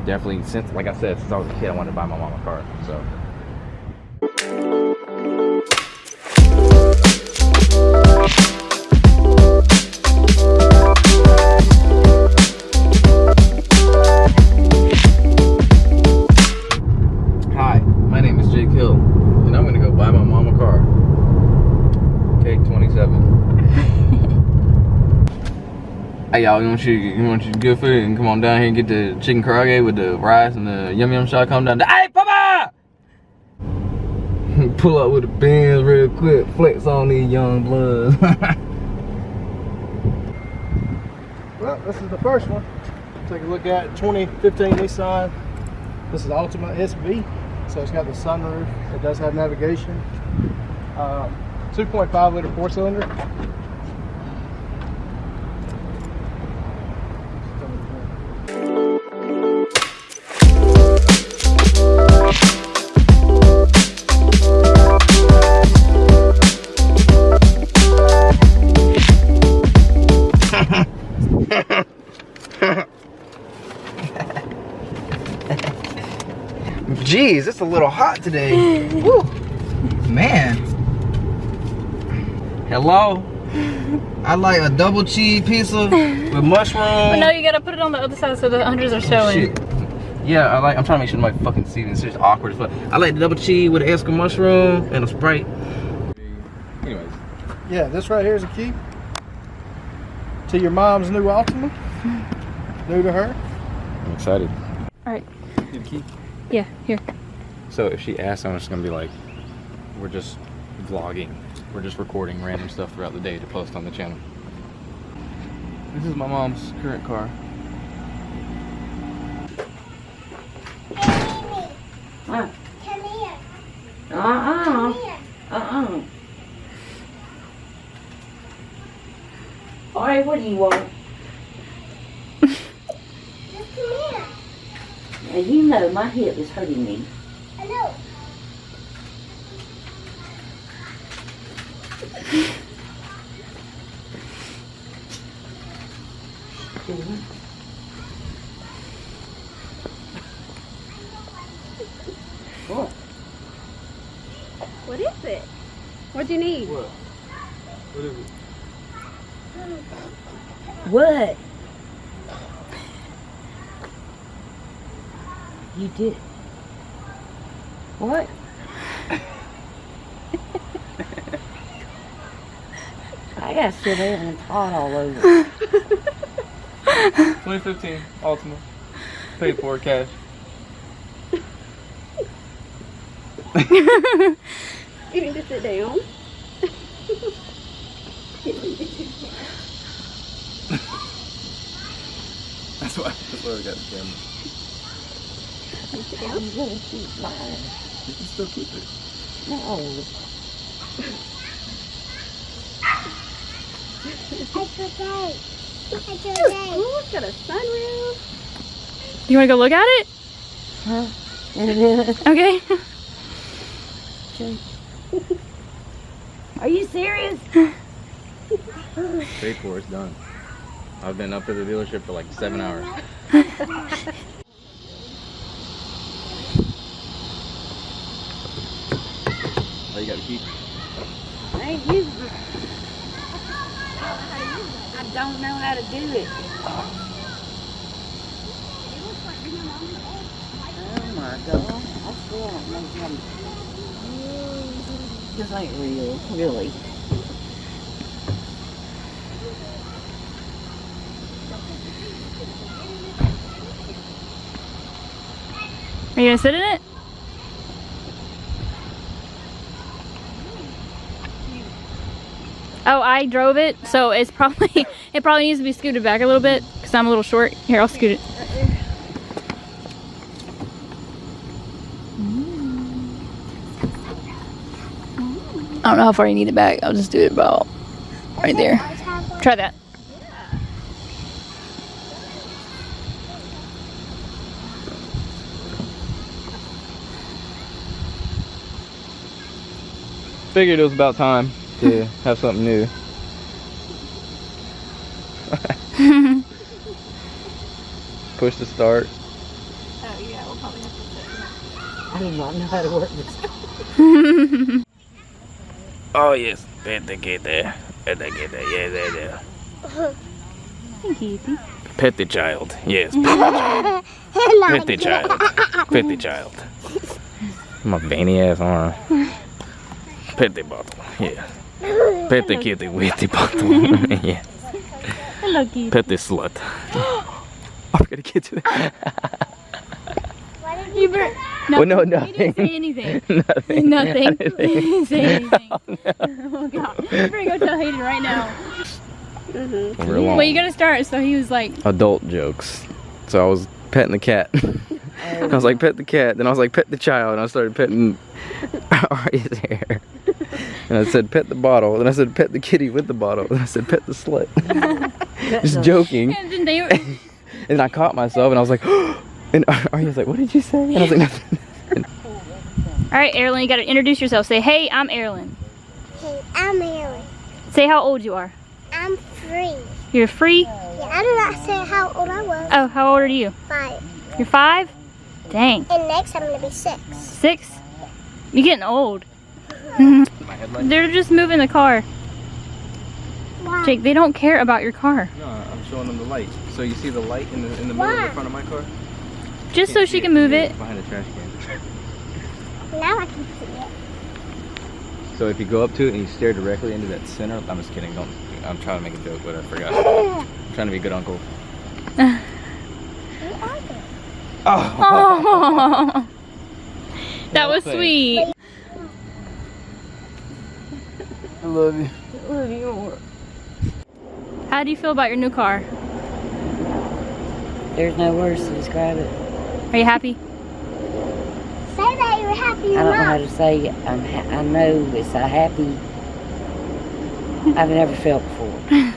definitely, since, like I said, since I was a kid, I wanted to buy my mom a car. So. Hi, my name is Jake Hill, and I'm gonna go buy my mom a car. Cake 27. Hey y'all, you want you good food and come on down here and get the chicken karaage with the rice and the yum yum shot. Come down. Hey, Papa! Pull up with the Benz real quick. Flex on these young bloods. Well, this is the first one. Take a look at 2015 Nissan. This is the Ultima SV, so it's got the sunroof. It does have navigation. 2.5 liter 4-cylinder. Jeez, it's a little hot today. Woo. Man. Hello? I like a double cheese pizza with mushroom. But no, you gotta put it on the other side so the hundreds are showing. Shit. Yeah, I'm trying to make sure nobody fucking sees it. It's just awkward as fuck. I like the double cheese with an extra mushroom and a Sprite. Anyways. Yeah, this right here is a key to your mom's new Ultima. New to her. I'm excited. Alright. See the key? Yeah, here. So if she asks, I'm just gonna be like, we're just vlogging. We're just recording random stuff throughout the day to post on the channel. This is my mom's current car. Come here. Come here. Alright, what do you want? Just come here. Now you know my hip is hurting me. I know. What? What is it? What do you need? What? What is it? What? You did. What? I gotta sit there and talk all over. 2015 Ultima. Paid for cash. You need to sit down. That's why we got the camera. I'm gonna keep mine. You can still keep it. No. Ooh, it's got a sunroof. Do you want to go look at it? Huh? In a minute. Okay. Are you serious? Paid for, it's done. I've been up to the dealership for like 7 hours. Oh, you got a key? I ain't using it. I don't know how to do it. Oh my God. I still don't know how to. This ain't real, really. Are you gonna sit in it? Oh, I drove it, so it probably needs to be scooted back a little bit because I'm a little short. Here, I'll scoot it. I don't know how far you need it back. I'll just do it about right there. Try that. Figured it was about time to have something new. Push the start. I do not know how to work this. Oh yes, pet the kitty. Pet the kitty, yes, there. Pet the child, yes. Pet the child. Pet the child. My veiny ass arm. Pet the bottle, yeah. Pet the kitty with the bottle, yeah. Hello, kitty. Pet the slut. I'm gonna get to that. You better. No, Well, no, You nothing. didn't say anything. Nothing. Nothing. You didn't say anything. Oh, no. Oh god. You better go tell Hayden right now. We're alone. Well, you gotta start. So he was like, Adult jokes. So I was petting the cat. I was like, pet the cat. Then I was like, pet the child. And I started petting Arya's hair. And I said, pet the bottle. Then I said, pet the kitty with the bottle. Then I said, pet the slut. Just joking. and then they. And I caught myself and I was like, and Arya's like, what did you say? And I was like, nothing. All right, Erilyn, you gotta introduce yourself. Say, hey, I'm Erilyn. Hey, I'm Erin. Say how old you are. I'm 3. You're free. Yeah, I did not say how old I was. Oh, how old are you? 5. You're 5? Dang. And next I'm gonna be 6. 6? You're getting old. They're just moving the car. Why? Jake, they don't care about your car. No, I'm showing them the light. So you see the light in the middle of the front of my car? Just so she can move it. Behind the trash can. Now I can see it. So if you go up to it and you stare directly into that center, I'm just kidding. Don't. I'm trying to make a joke, but I forgot. I'm trying to be a good uncle. Oh. Oh, that was Thanks. sweet. I love you. How do you feel about your new car? There's no words to describe it. Are you happy? Say that you're happy I or don't know how not. to say I know it's a happy I've never felt before.